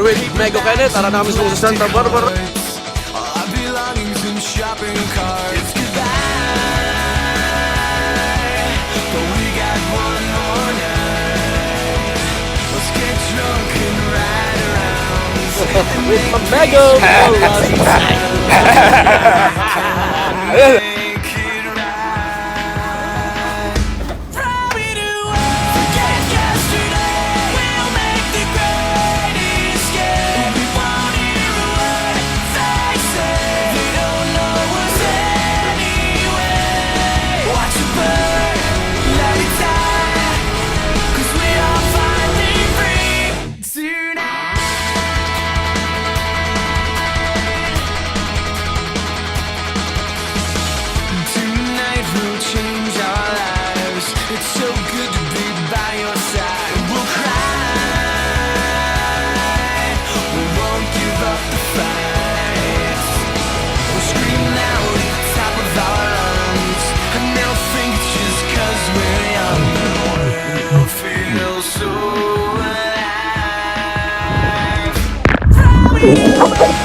with Mego Kenneth. Tara namin sa Santa Barbara. Our belongings in shopping carts. Goodbye, but we got one more night. Let's get drunk and ride around With my Mego. Make it right. Probably do forget yesterday. We'll make the great escape. We won't hear a word they say. They don't know us anyway. Watch it burn, let it die. 'Cause we are finally free tonight. Tonight we'll change our lives. It's so good to be by your side. We'll cry, we won't give up the fight. We'll scream loud at the top of our lungs, and they'll think it's just 'cause we're young. We'll feel so alive.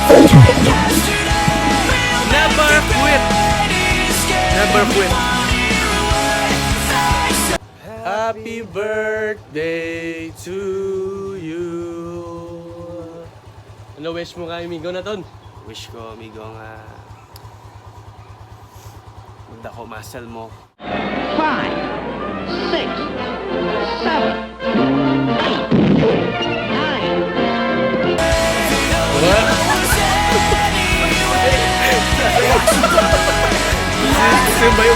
Forget yesterday. We'll Never quit. Never quit. Happy birthday to you. Ano wish mo kay Migo na ton? Wish ko, amigo, nga magdako muscle mo. 5, 6, 7, 8, 9. Simba yung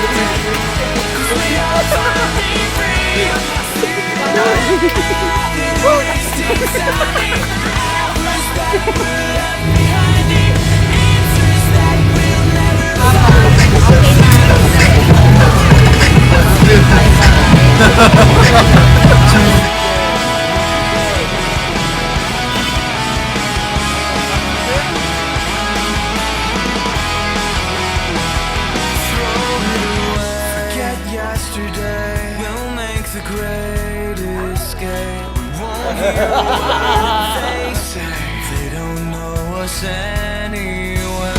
Forget yesterday. We'll make the great escape. We won't hear what they say. They don't know us anyway.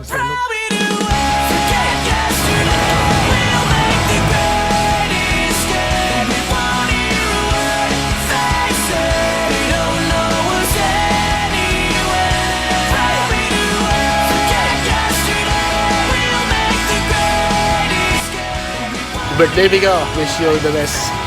Probably do forget yesterday. We'll make the great escape. We won't hear a word they say. They don't know us anyway. Probably do forget yesterday. We'll make the great escape. birthday, Migo. Wish you all the best.